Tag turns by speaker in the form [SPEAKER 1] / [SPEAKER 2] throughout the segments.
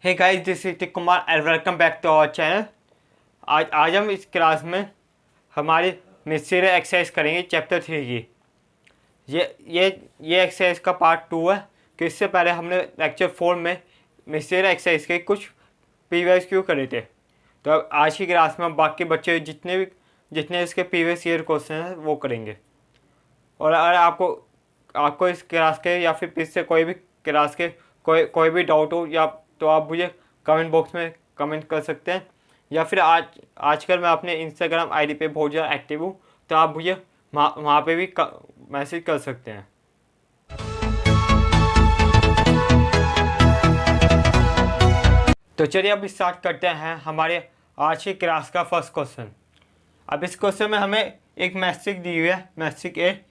[SPEAKER 1] Hey guys, this is टिक Kumar and welcome back to our channel. आज हम इस क्लास में हमारी मिस्टीरियल एक्सरसाइज करेंगे चैप्टर 3 की। ये एक्सरसाइज का पार्ट 2 है कि इससे पहले हमने लेक्चर 4 में मिस्टीरियल एक्सरसाइज के कुछ प्रीवियस क्यू करे थे। तो अब आज की क्लास में हम बाकी बच्चे जितने इसके प्रीवियस ईयर क्वेश्चन हैं वो करेंगे। और अगर आपको इस क्लास के या फिर इससे कोई भी क्लास के कोई भी डाउट हो या तो आप मुझे कमेंट बॉक्स में कमेंट कर सकते हैं, या फिर आजकल मैं अपने इंस्टाग्राम आईडी पे बहुत ज़्यादा एक्टिव हूँ, तो आप मुझे वहाँ पे भी मैसेज कर सकते हैं। तो चलिए अब स्टार्ट करते हैं हमारे आज की क्लास का फर्स्ट क्वेश्चन। अब इस क्वेश्चन में हमें एक मैट्रिक्स दी हुई है, मैट्रिक्स ए,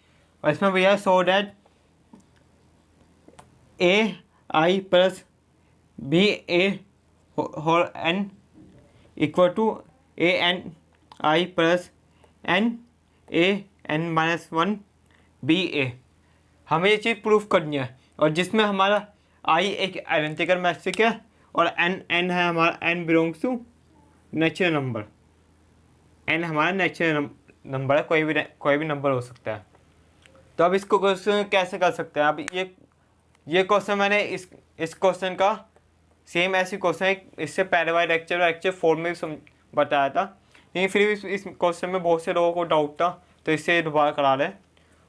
[SPEAKER 1] और इसमें भैया so that A I plus B A whole N equal to A N I plus N A N minus one B A. हमें ये चीज़ प्रूफ करनी है, और जिसमें हमारा आई एक आइडेंटिकल मैट्रिक्स है और एन है हमारा, n belongs to natural number. N हमारा नेचुरल नंबर है, कोई भी नंबर हो सकता है। तो अब इसको क्वेश्चन कैसे कर सकते हैं? अब ये क्वेश्चन मैंने इस क्वेश्चन का सेम ऐसी क्वेश्चन है इससे पहले वाले लेक्चर 4 में भी बताया था, लेकिन फिर भी इस क्वेश्चन में बहुत से लोगों को डाउट था, तो इससे दोबारा करा रहे हैं।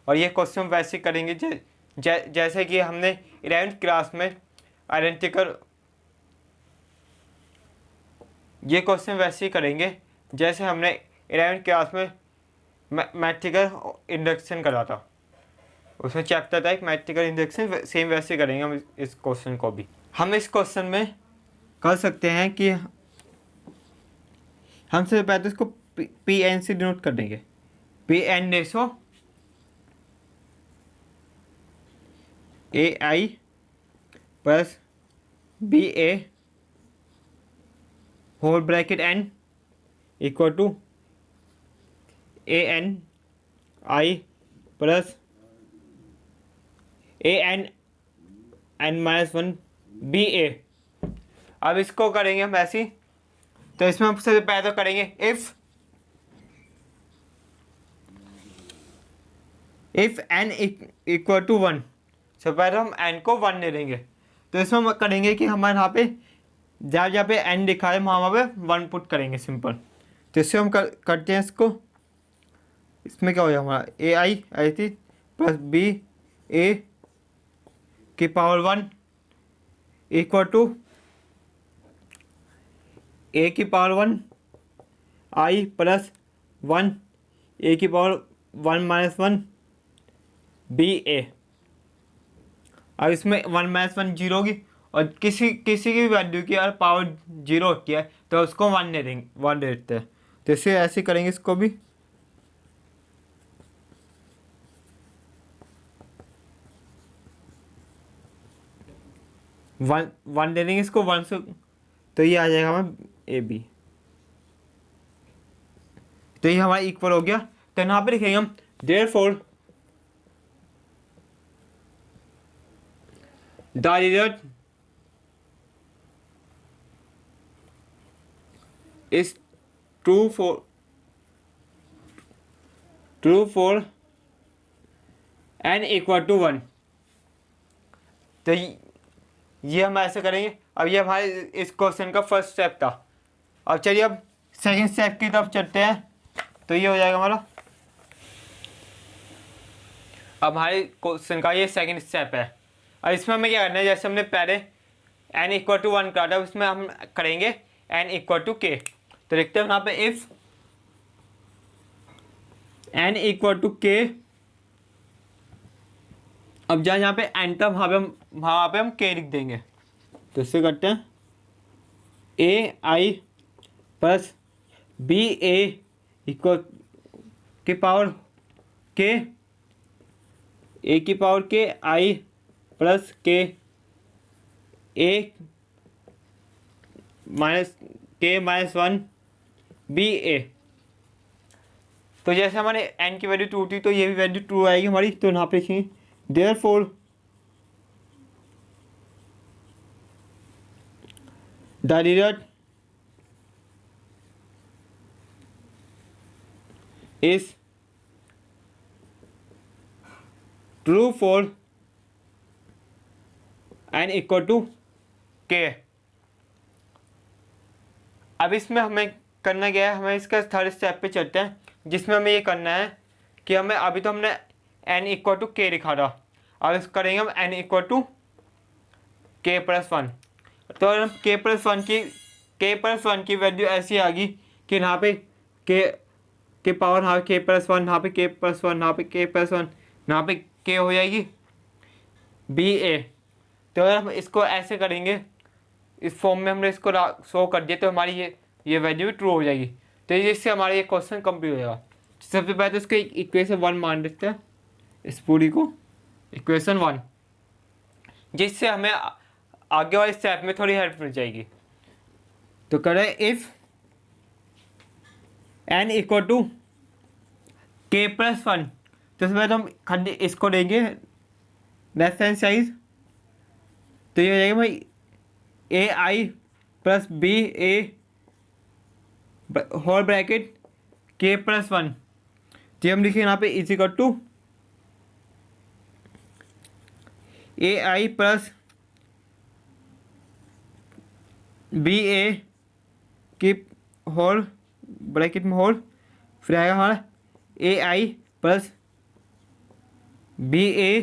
[SPEAKER 1] और ये क्वेश्चन वैसे करेंगे जैसे कि हमने 11th क्लास में आइडेंटिकल, ये क्वेश्चन वैसे ही करेंगे जैसे हमने 11th क्लास में मैट्रिकल इंडक्शन करा था। उसमें चैप्टर था एक मैट्रिकल इंडक्शन, सेम वैसे करेंगे हम इस क्वेश्चन को भी। हम इस क्वेश्चन में कर सकते हैं कि हम सबसे पहले तो इसको पी एन से डिनोट कर देंगे। P N ratio A I plus B A whole bracket N equal to A N I plus A N N minus one B A. अब इसको करेंगे हम ऐसी, तो इसमें हम सबसे पहले तो करेंगे if n equal to one. सबसे पहले हम एन को 1 ले लेंगे, तो इसमें हम करेंगे कि हमारे यहाँ पे जहाँ पे एन लिखा है वहाँ पे 1 पुट करेंगे, सिंपल। तो इससे हम करते हैं इसको। इसमें क्या हो जाएगा हमारा ए आई थी प्लस बी ए की पावर 1 इक्वल टू ए की पावर 1 आई प्लस 1 ए की पावर 1 माइनस 1 बी ए। अब इसमें 1 माइनस 1 जीरो होगी, और किसी की भी वैल्यू की अगर पावर 0 होती है तो उसको 1 ले देते हैं। तो इसे ऐसे करेंगे, इसको भी वन ले लेंगे इसको 1 से, तो ये आ जाएगा हमारा ए बी। तो ये हमारा इक्वल हो गया। तो यहाँ पे लिखेंगे हम therefore the result is true for n equal to 1। तो ये हम ऐसे करेंगे। अब ये हमारे इस क्वेश्चन का फर्स्ट स्टेप था। अब चलिए अब सेकंड स्टेप की तरफ चलते हैं। तो ये हो जाएगा हमारा, अब हमारे क्वेश्चन का ये सेकंड स्टेप है। अब इसमें हमें क्या करना है, जैसे हमने पहले एन इक्वल टू 1 करा था, उसमें हम करेंगे एन इक्वल टू के। तो लिखते हैं यहाँ पे if n equal to k. अब जहाँ पे एन था वहाँ पे हम के लिख देंगे। तो इससे करते हैं ए I plus B A equal की पावर के, ए की पावर के आई प्लस के ए माइनस 1 बी ए। तो जैसे हमारे एन की वैल्यू 2 थी, तो ये भी वैल्यू 2 आएगी हमारी। तो यहाँ पे लिखेंगे therefore the result is true for n equal to k. अब इसमें हमें करना क्या है, हमें इसका थर्ड स्टेप पे चलते हैं, जिसमें हमें ये करना है कि हमें अभी तो हमने n इक्वल टू के लिखा था, अब इस करेंगे हम n equal to k plus one. तो हम के प्लस वन की वैल्यू ऐसी आ गई कि यहाँ पे के पावर यहाँ के प्लस वन, यहाँ पे के प्लस वन, यहाँ पे के प्लस वन, यहाँ पे के हो जाएगी बी ए। तो अगर हम इसको ऐसे करेंगे, इस फॉर्म में हमने इसको शो कर दिया, तो हमारी ये वैल्यू ट्रू हो जाएगी। तो इससे हमारा ये क्वेश्चन कंप्लीट हो जाएगा। सबसे पहले तो इसको इक्वेशन वन मान देते हैं, इस पूरी को इक्वेशन वन, जिससे हमें आगे वाले स्टेप में थोड़ी हेल्प मिल जाएगी। तो करें if n equal to k plus one, तो इसमें तो हम खाली इसको देंगे लेफ्ट हैंड साइड, तो ये हो जाएगा भाई A I plus B A whole bracket K plus one. तो हम लिखेंगे यहाँ पे is equal to A I plus B A की होल ब्रैकेट में होल, फिर आएगा हमारा ए आई प्लस बी ए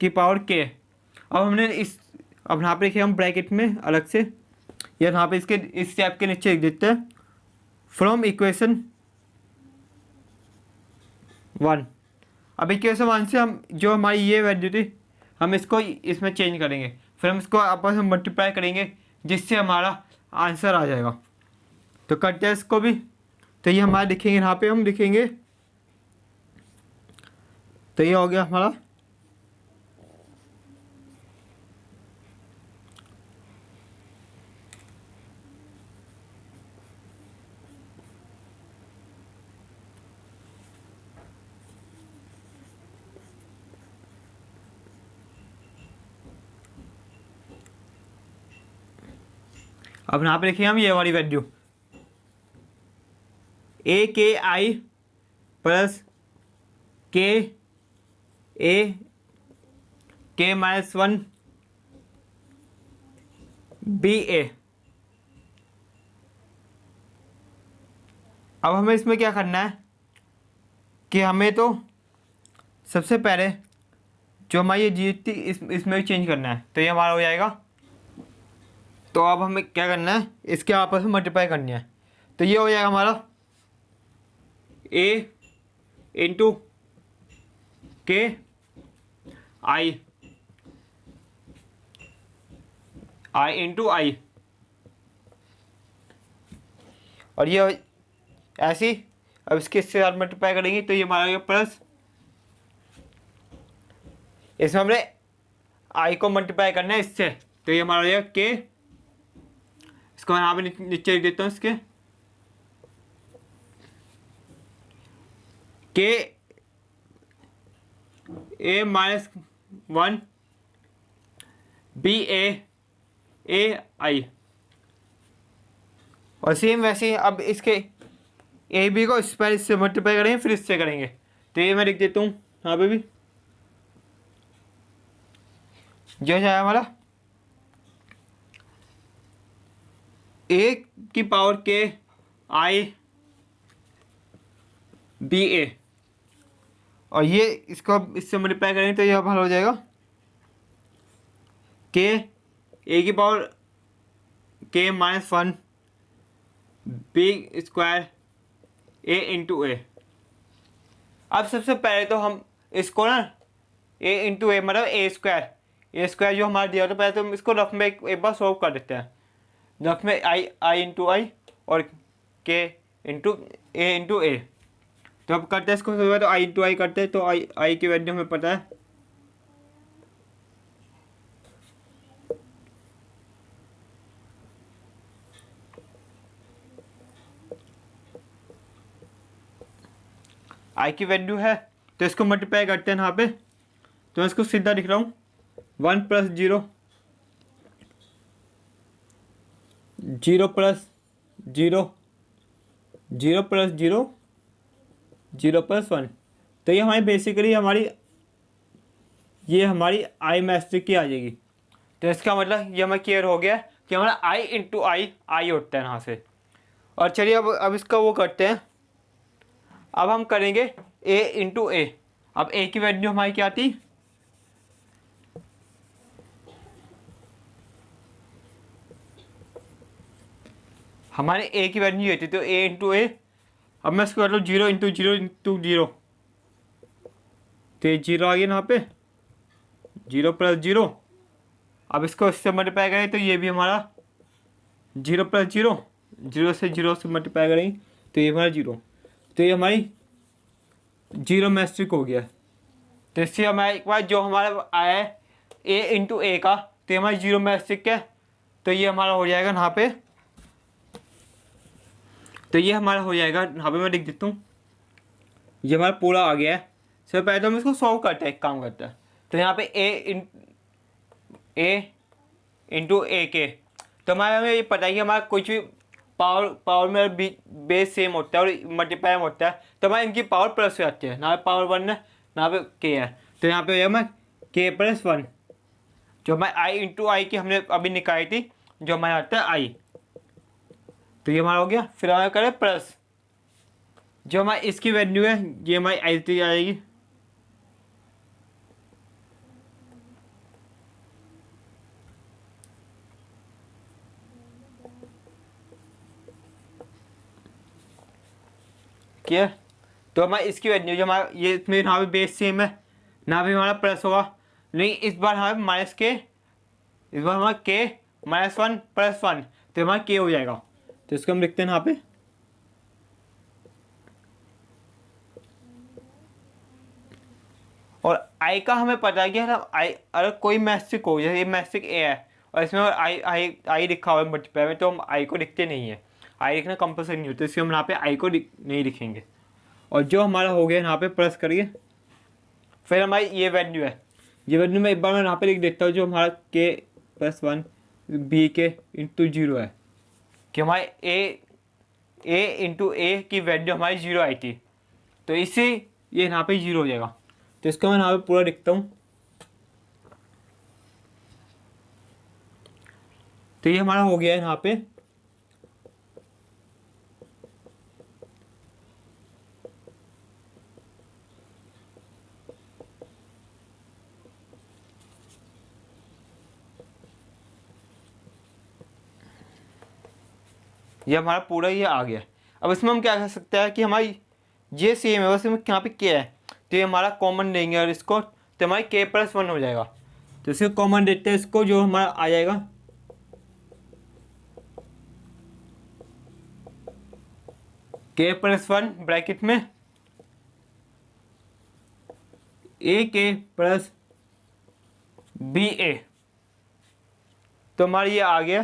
[SPEAKER 1] की पावर के। अब हमने अब यहाँ पे लिखे हम ब्रैकेट में अलग से, या यहाँ पे इसके इस स्टेप के नीचे लिख देते हैं फ्रॉम इक्वेशन वन। अब इक्वेशन वन से हम जो हमारी ये वैल्यू थी हम इसको इसमें चेंज करेंगे, फिर हम इसको आपस में मल्टीप्लाई करेंगे, जिससे हमारा आंसर आ जाएगा। तो करते हैं इसको भी। तो ये हमारा लिखेंगे, यहाँ पे हम लिखेंगे, तो ये हो गया हमारा अब यहाँ पे लिखेंगे हम ये वाली वैल्यू ए के आई प्लस के ए के माइनस वन बी ए। अब हमें इसमें क्या करना है कि हमें तो सबसे पहले जो हमारी ये जी थी इसमें भी चेंज करना है, तो ये हमारा हो जाएगा। तो अब हमें क्या करना है, इसके आपस में मल्टीप्लाई करनी है, तो ये हो जाएगा हमारा ए इंटू के आई इंटू आई, और ये ऐसी अब इसके साथ मल्टीप्लाई करेंगे, तो ये हमारा प्लस, इसमें हमने आई को मल्टीप्लाई करना है इससे, तो ये हमारा हो के, इसको मैं यहाँ पे नीचे लिख देता हूँ, इसके के ए माइनस वन बी ए आई, और सेम वैसे ही अब इसके ए बी को इस पर इससे मल्टीप्लाई करेंगे, फिर इससे करेंगे, तो ये मैं लिख देता हूँ यहाँ पे भी, जो है हमारा ए की पावर के आई बी ए, और ये इसको इससे मल्टीप्लाई करेंगे, तो ये हमारा हो जाएगा के ए की पावर के माइनस वन बी स्क्वायर ए इंटू ए। अब सबसे पहले तो हम इसको ना ए इंटू ए मतलब ए स्क्वायर जो हमारा दिया, तो पहले तो हम इसको रफ में एक बार सॉल्व कर देते हैं। रफ में आई इंटू आई और के इंटू ए। तो अब करते हैं इसको, तो आई इंटू आई करते हैं, तो आई की वैल्यू हमें पता है आई की वैल्यू है, तो इसको मल्टीप्लाई करते हैं यहाँ पे, तो मैं इसको सीधा लिख रहा हूँ 1 + 0 zero plus zero, zero plus zero, zero plus one. तो ये हमारी बेसिकली ये हमारी आई मैट्रिक्स की आ जाएगी। तो इसका मतलब ये हमें क्लियर हो गया कि हमारा आई इंटू आई होता है यहाँ से। और चलिए अब इसका वो करते हैं। अब हम करेंगे ए इंटू ए। अब ए की वैल्यू हमारी क्या थी, हमारे ए की वैल्यू ये थी, तो ए इंटू ए। अब मैं इसको कर लूँ zero into zero into zero, तो ये जीरो आ गया यहाँ पे, जीरो प्लस जीरो। अब इसको इससे मल्टीप्लाई करें तो ये भी हमारा जीरो प्लस जीरो, जीरो से मल्टीप्लाई करेंगे तो ये हमारा जीरो। तो ये हमारी जीरो मैट्रिक हो गया। तो इससे हमारे एक बार जो हमारा आया है ए इंटू ए का, तो ये हमारी जीरो मैट्रिक है। तो ये हमारा हो जाएगा यहाँ पे, तो ये हमारा हो जाएगा यहाँ पे, मैं लिख देता हूँ। ये हमारा पूरा आ गया है। सबसे पहले तो हम इसको सॉल्व करते हैं, एक काम करते हैं। तो यहाँ पे ए इंटू ए के, तो हमें ये पता है कि हमारा कुछ भी पावर में बेस सेम होता है और मल्टीप्लाई होता है, तो हमारे इनकी पावर प्लस हो जाती है। ना पे पावर वन है ना पे के है, तो यहाँ पे हमें के प्लस वन, जो हमारे आई इंटू आई की हमने अभी निकाली थी, जो हमारे आता है आई। तो ये हमारा हो गया। फिर हमारे करें प्लस, जो हमारी इसकी वैल्यू है ये हमारी आई टी आएगी। क्या, तो हमारी इसकी वैल्यू जो हमारा ये इसमें यहाँ पे बेस सेम है, ना भी हमारा प्लस होगा, लेकिन इस बार हमारे माइनस के, इस बार हमारा के माइनस वन प्लस वन, तो हमारा के हो जाएगा। तो इसको हम लिखते हैं यहाँ पे, और आई का हमें पता है कि हम आई अगर कोई मैट्रिक हो, जैसे ये मैट्रिक ए है और इसमें आई आई आई लिखा हुआ है मल्टीप्लाई में, तो हम आई को लिखते नहीं है। आई लिखना कंपल्सरी नहीं होता, इसलिए हम यहाँ पे आई को नहीं लिखेंगे। और जो हमारा हो गया यहाँ पे प्लस करिए, फिर हमारी ये वैल्यू है, ये वैल्यू मैं एक बार मैं यहाँ पे लिख देता हूँ, जो हमारा के प्लस वन बी के इंटू जीरो है, कि हमारे ए इंटू ए की वैल्यू हमारी जीरो आई थी, तो इससे ये यहाँ पे जीरो हो जाएगा। तो इसको मैं यहाँ पे पूरा लिखता हूँ। तो ये हमारा हो गया है यहाँ पे। ये हमारा पूरा ये आ गया। अब इसमें हम क्या कर सकते हैं कि हमारी ये सेम है, बस यहाँ पे क्या है, तो ये हमारा कॉमन लेंगे और इसको, तो हमारी के प्लस वन हो जाएगा। तो इसको कॉमन देते हैं, इसको जो हमारा आ जाएगा के प्लस वन ब्रैकेट में ए के प्लस बी ए, तो हमारा ये आ गया।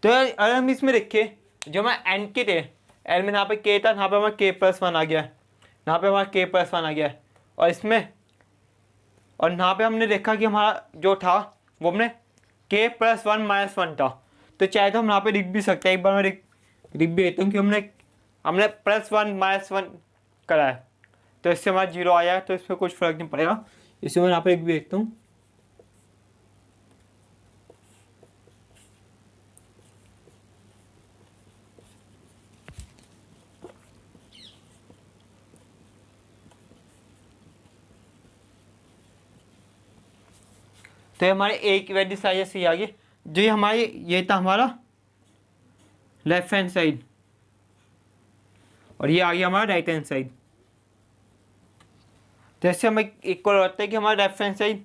[SPEAKER 1] तो अगर हम इसमें देखें, जो हमारा एन के थे, एन में यहाँ पे के था, यहाँ पे हमारा के प्लस वन आ गया, यहाँ पे हमारा के प्लस वन आ गया, और इसमें, और यहाँ पे हमने देखा कि हमारा जो था वो हमने के प्लस वन माइनस वन था। तो चाहे तो हम यहाँ पे लिख भी सकते हैं, एक बार मैं लिख भी देता हूँ कि हमने प्लस वन माइनस वन करा है, तो इससे हमारा जीरो आया, तो इसमें कुछ फर्क नहीं पड़ेगा। इसे मैं यहाँ पे लिख भी देखता हूँ। तो हमारे ए की वैल्यू साइज सी आ गई, जो ये हमारी ये था हमारा लेफ्ट हैंड साइड, और ये आ गया हमारा राइट हैंड साइड। जैसे हमें इक्वल होता है कि हमारा left hand side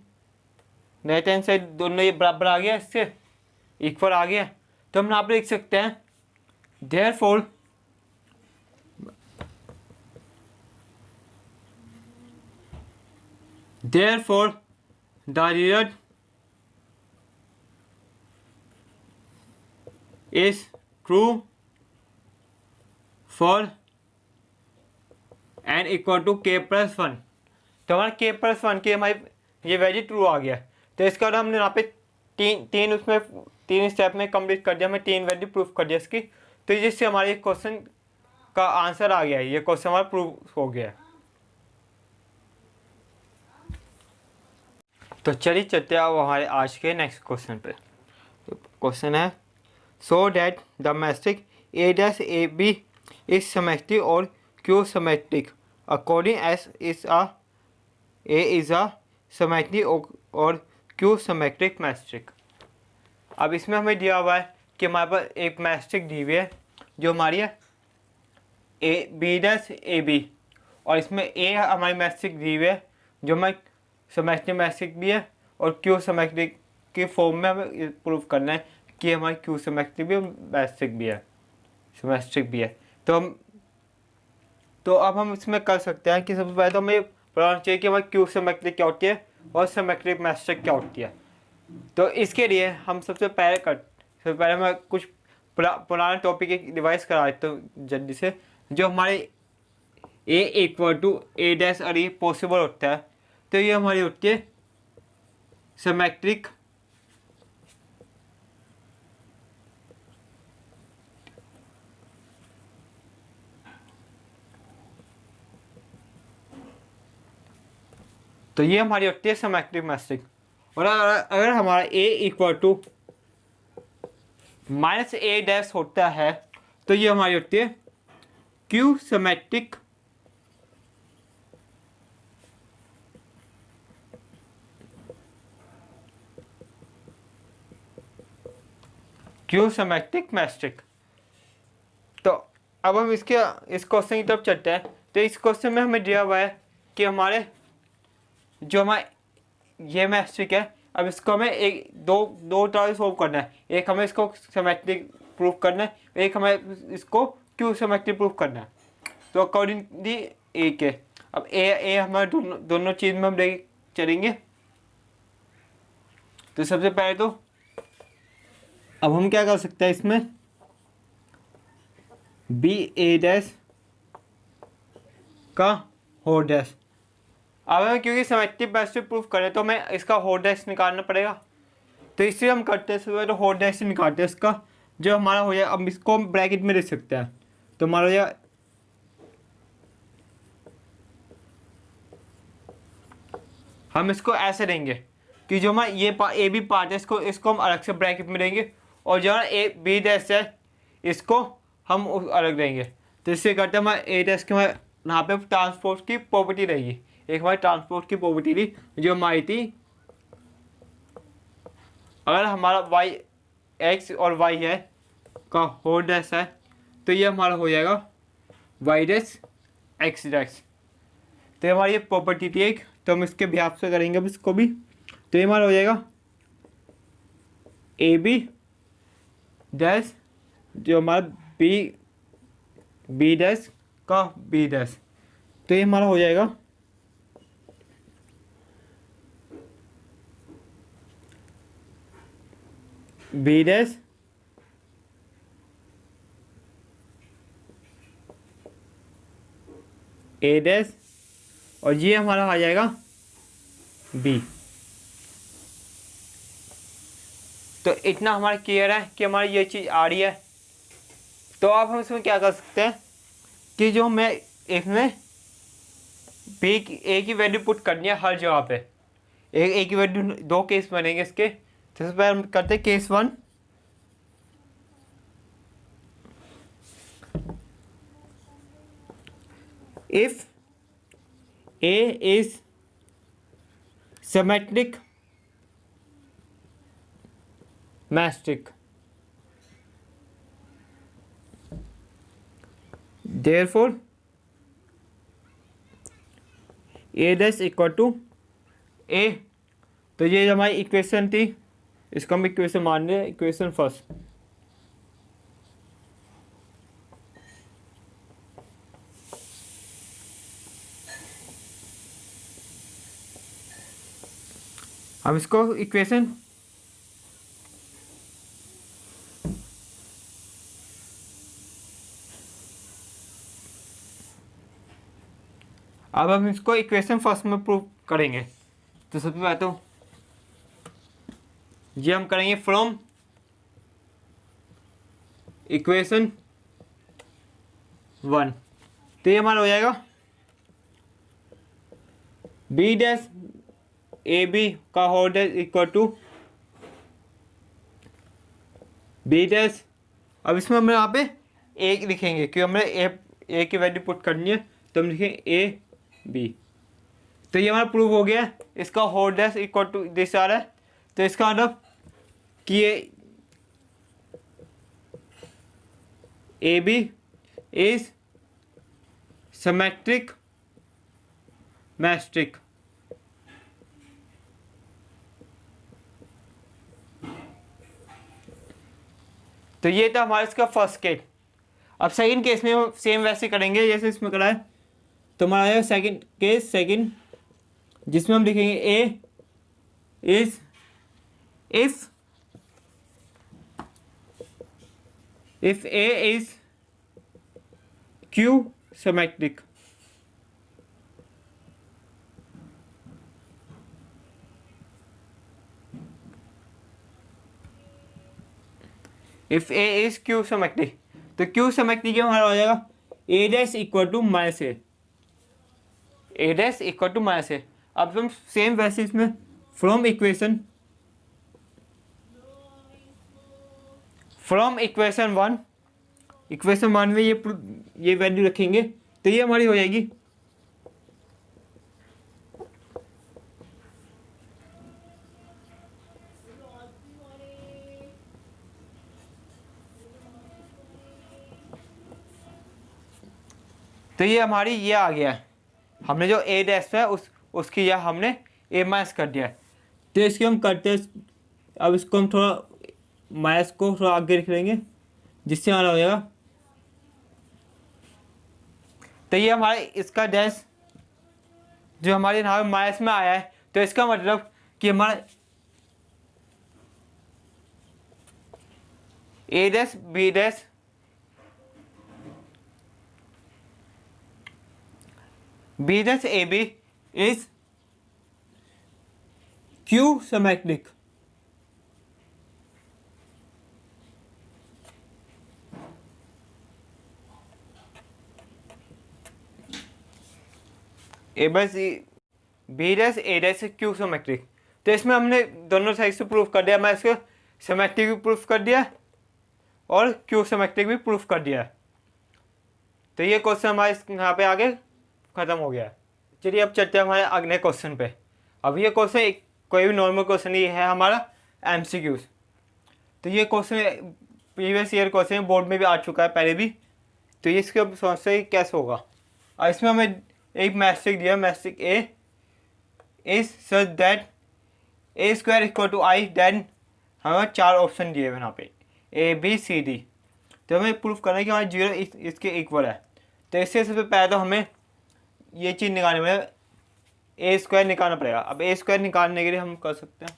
[SPEAKER 1] right hand side दोनों ये बराबर आ गया, इससे इक्वल आ गया, तो हम यहाँ पर लिख सकते हैं therefore the result is true for n equal to k plus one. तो हमारा के प्लस वन की हमारी ये वैल्यू ट्रू आ गया। तो इसका हमने यहाँ पे तीन उसमें 3 स्टेप में कंप्लीट कर दिया, मैं 3 वैल्यू प्रूफ कर दिया इसकी। तो जिससे हमारे क्वेश्चन का आंसर आ गया है, ये क्वेश्चन हमारा प्रूफ हो गया है। तो चलिए चलते हैं अब हमारे आज के नेक्स्ट क्वेश्चन पे। तो क्वेश्चन है so that the matrix A dash A B is symmetric और Q symmetric according as is a A is a symmetric और क्यू सिमेट्रिक मैट्रिक। अब इसमें हमें दिया हुआ है कि हमारे पास एक मैट्रिक दी हुई है जो हमारी है A B dash A B, और इसमें ए हमारी मैट्रिक दी हुई है जो हमारी सिमेट्रिक मैट्रिक भी है और क्यू सिमेट्रिक के फॉर्म में हमें प्रूव करना है कि हमारी क्यू सिमेट्रिक भी मैट्रिक भी है, सिमेट्रिक भी है। तो अब हम इसमें कर सकते हैं कि सबसे पहले तो हमें पता चाहिए कि हमारी क्यू सिमेट्रिक क्या होती है और सिमेट्रिक मैट्रिक क्या होती है। तो इसके लिए हम सबसे पहले मैं कुछ पुराना टॉपिक रिवाइज करा देता हूँ जल्दी से। जो हमारे ए इक्वल टू ए डैश और ये पॉसिबल होता है, तो ये हमारी होती है सिमेट्रिक तो ये हमारी होती है सिमेट्रिक मैट्रिक। और अगर हमारा A equal to minus A dash होता है तो ये हमारी होती है क्यू सिमेट्रिक मैट्रिक। तो अब हम इस क्वेश्चन की तरफ चलते हैं। तो इस क्वेश्चन में हमें दिया हुआ है कि हमारे जो हमारा ये मैट्रिक है, अब इसको हमें एक दो तरह से सोल्व करना है। एक हमें इसको सिमेट्रिक प्रूफ करना है, एक हमें इसको क्यू सिमेट्रिक प्रूफ करना है। तो अकॉर्डिंगली ए के अब ए हमारे दोनों चीज़ में हम लेके चलेंगे। तो सबसे पहले तो अब हम क्या कर सकते हैं इसमें बी ए डैश का होल डैश। अब हमें क्योंकि सिमेट्रिक मैट्रिक प्रूफ करें तो हमें इसका होल डैश निकालना पड़ेगा। तो इसलिए हम करते हैं तो होल डैश निकालते हैं इसका, जो हमारा हो जाए। अब इसको हम ब्रैकेट में लिख सकते हैं, तो हमारा हो जाए हम इसको ऐसे देंगे कि जो हमारा ये ए बी पार्ट है इसको हम अलग से ब्रैकेट में देंगे, और जो हमारा ए बी डैश है इसको हम अलग देंगे। तो इससे करते हैं हमारे ए डैश के हमारे यहाँ पे ट्रांसपोर्ट की प्रॉपर्टी रहेगी। एक हमारी ट्रांसपोर्ट की प्रॉपर्टी थी जो हमारी थी, अगर हमारा वाई एक्स और वाई है का होल डैश है तो ये हमारा हो जाएगा वाई डैश एक्स डैश। तो ये हमारी ये प्रॉपर्टी थी एक, तो हम इसके बिहाफ से करेंगे अब इसको भी। तो ये हमारा हो जाएगा ए बी डैश जो हमारा बी डैश का बी डैश। तो ये हमारा हो जाएगा बी डैश ए डैश, और ये हमारा आ जाएगा बी। तो इतना हमारा क्लियर है कि हमारी ये चीज़ आ रही है। तो अब हम इसमें क्या कर सकते हैं कि जो मैं इसमें बी ए की वैल्यू पुट करनी है हर जगह पे। ए की वैल्यू दो केस बनेंगे इसके। तो सबसे पहले हम करते हैं case one. If A is symmetric matrix therefore A dash equal to A. तो ये हमारी इक्वेशन थी, इसको हम इक्वेशन मान रहे हैं, इक्वेशन फर्स्ट। हम इसको इक्वेशन अब हम इसको इक्वेशन फर्स्ट में प्रूव करेंगे। तो सबसे पहले तो ये हम करेंगे फ्रॉम इक्वेशन 1। तो ये हमारा हो जाएगा बी डैश ए बी का whole dash equal to B dash. अब इसमें हम यहाँ पे ए लिखेंगे क्योंकि हमें ए की वैल्यू पुट करनी है, तो हम लिखेंगे ए बी। तो ये हमारा प्रूव हो गया, इसका whole dash equal to this आ रहा है। तो इसका मतलब कि ये A B is symmetric matrix. तो ये था हमारा इसका फर्स्ट केस। अब सेकंड केस में हम सेम वैसे करेंगे जैसे इसमें करा है। तो हमारा आएगा सेकंड केस, सेकंड, जिसमें हम लिखेंगे A is if A is skew symmetric. If A is skew symmetric, तो क्यू सिमेट्रिक हमारा हो जाएगा A dash equal to minus A dash equal to minus A. अब हम सेम वैसे इसमें फ्रॉम इक्वेशन 1, इक्वेशन 1 में ये वैल्यू रखेंगे, तो ये हमारी हो जाएगी तो ये हमारी ये आ गया है, हमने जो ए डैश है उसकी यह हमने ए माइनस कर दिया है। तो इसके हम करते हैं, अब इसको हम थोड़ा माइनस को थोड़ा आगे लिख लेंगे जिससे हमारा हो जाएगा। तो ये हमारे इसका डैश जो हमारे यहाँ माइनस में आया है, तो इसका मतलब कि हमारा A dash B dash B dash A B is skew symmetric. A बस B dash A dash skew symmetric. तो इसमें हमने दोनों साइड से प्रूफ कर दिया, मैं इसको सिमेट्रिक भी प्रूफ कर दिया और क्यू सिमेट्रिक भी प्रूफ कर दिया। तो ये क्वेश्चन हमारे यहाँ पे आगे ख़त्म हो गया। चलिए अब चलते हैं हमारे अगले क्वेश्चन पे। अब ये क्वेश्चन कोई भी नॉर्मल क्वेश्चन नहीं है हमारा एमसीक्यूज। तो ये question previous year question board में भी आ चुका है पहले भी। तो ये इसके अब समझते हैं कैसे होगा। और इसमें हमें एक मैट्रिक दिया, matric A is such that A square equal to I, then हमें 4 ऑप्शन दिए हुए यहाँ पे ए बी सी डी। तो हमें प्रूफ करना है कि हमारा 0 इसके इक्वल है। तो इससे सबसे पहले तो हमें ये चीज़ निकालने में ए स्क्वायर निकालना पड़ेगा। अब ए स्क्वायर निकालने के लिए हम कर सकते हैं,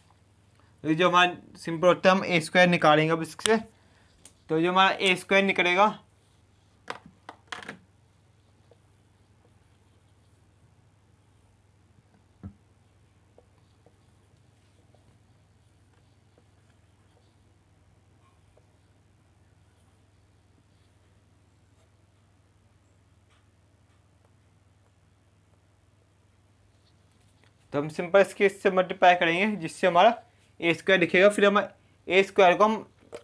[SPEAKER 1] तो जो हमारा सिंपल होता है हम ए स्क्वायर निकालेंगे अब इससे। तो जो हमारा ए स्क्वायर निकलेगा तो हम सिंपल इससे मल्टीप्लाई करेंगे जिससे हमारा ए स्क्वायर दिखेगा। फिर हम ए स्क्वायर को हम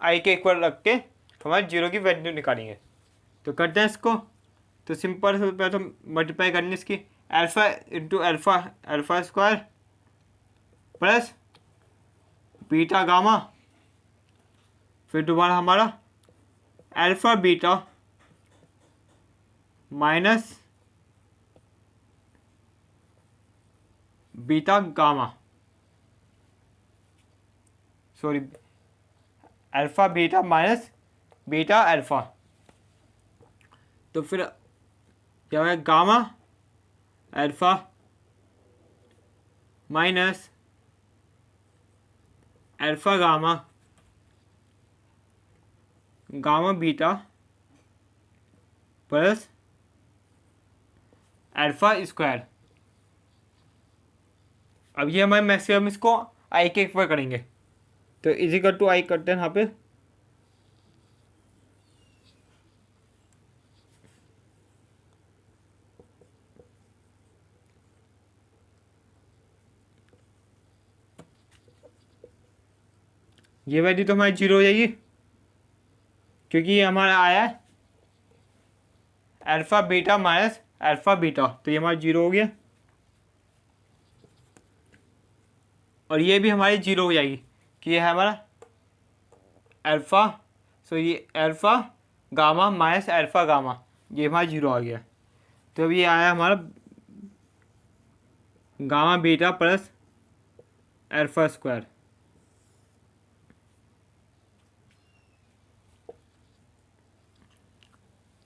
[SPEAKER 1] आई के इक्वल रख के हमारे 0 की वैल्यू निकालेंगे। तो करते हैं इसको। तो सिंपल से पहले तो मल्टीप्लाई करनी इसकी alpha into alpha square plus beta gamma, फिर दोबारा हमारा alpha beta minus beta gamma, sorry alpha beta minus beta alpha. तो फिर क्या है gamma alpha minus alpha gamma gamma beta plus alpha square. अब ये हमारे मैक्सिमम इसको आई के इक्वल करेंगे। तो इजिकल टू आई करते हैं यहाँ पे। ये वैल्यू तो हमारी 0 हो जाएगी, क्योंकि ये हमारा आया है alpha beta minus alpha beta, तो ये हमारा 0 हो गया। और ये भी हमारी 0 हो जाएगी कि ये है हमारा अल्फ़ा, सो ये alpha gamma minus alpha gamma, ये हमारा 0 आ गया। तो अब ये आया हमारा gamma beta plus alpha square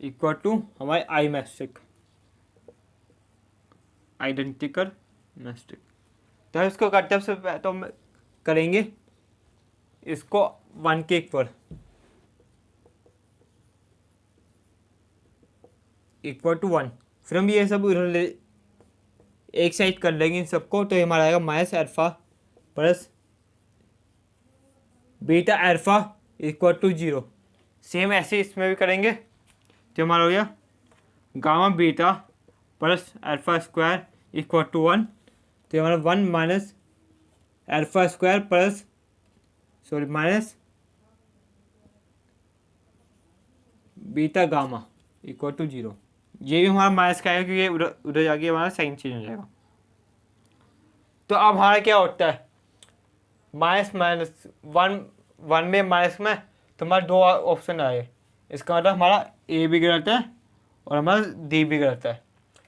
[SPEAKER 1] equal to हमारे आई मैस्टिक, आइडेंटिकल मैस्टिक। तो इसको करते से तो हम करेंगे इसको 1 के इक्वल, इक्वल टू 1। फिर हम ये सब एक साइड कर लेंगे इन सबको, तो ये हमारा आएगा minus alpha plus beta alpha equal to 0। Same ऐसे इसमें भी करेंगे, तो हमारा हो गया gamma beta plus alpha square equal to 1। तो हमारा 1 minus alpha square plus minus beta gamma equal to 0। ये भी हमारा माइनस का आएगा, क्योंकि उधर उधर जाके हमारा साइन चेंज हो जाएगा। तो अब हमारा क्या होता है, माइनस माइनस 1 में माइनस में, तो हमारा 2 ऑप्शन आए। इसका मतलब हमारा ए भी गलत है और हमारा डी भी गलत है।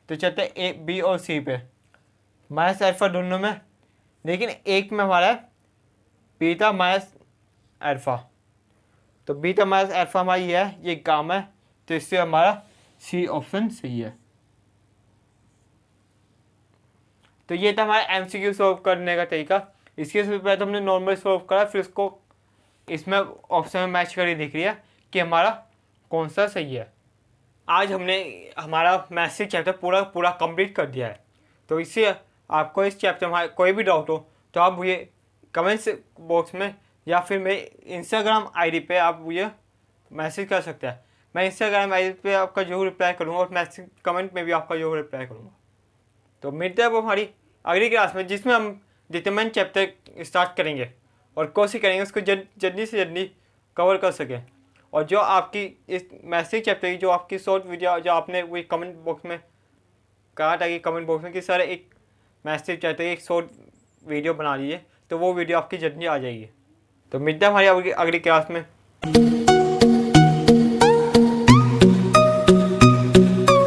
[SPEAKER 1] तो चलते हैं ए बी और सी पे, माइनस अल्फ़ा दोनों में, लेकिन एक में हमारा है बीटा माइनस अल्फ़ा। तो बीटा माइनस अल्फ़ा हमारा ये है, ये गामा है, तो इससे हमारा सी ऑप्शन सही है। तो ये था हमारा एमसीक्यू सॉल्व करने का तरीका। इसके पहले तो हमने नॉर्मल सॉल्व करा, फिर उसको इसमें ऑप्शन में मैच करके देख लिया कि हमारा कौन सा सही है। आज हमने हमारा मैथ्स चैप्टर पूरा कंप्लीट कर दिया है। तो इससे आपको इस चैप्टर में कोई भी डाउट हो तो आप मुझे कमेंट्स बॉक्स में या फिर मेरे इंस्टाग्राम आईडी पे आप मुझे मैसेज कर सकते हैं। मैं इंस्टाग्राम आईडी पे आपका जरूर रिप्लाई करूँगा और मैसेज कमेंट में भी आपका जरूर रिप्लाई करूँगा। तो मिलते हैं वो हमारी अगली क्लास में, जिसमें हम डिटरमिनेंट चैप्टर स्टार्ट करेंगे और कोशिश करेंगे उसको जल्दी से जल्दी कवर कर सकें। और जो आपकी इस मैसेज चैप्टर की जो आपकी शॉर्ट वीडियो जो आपने वही कमेंट बॉक्स में कहा था कि कमेंट बॉक्स में कि सर एक मैसेज चैप्टर एक शॉर्ट वीडियो बना लीजिए, तो वो वीडियो आपकी जल्दी आ जाएगी। तो मिलते हैं हमारी अगली क्लास में।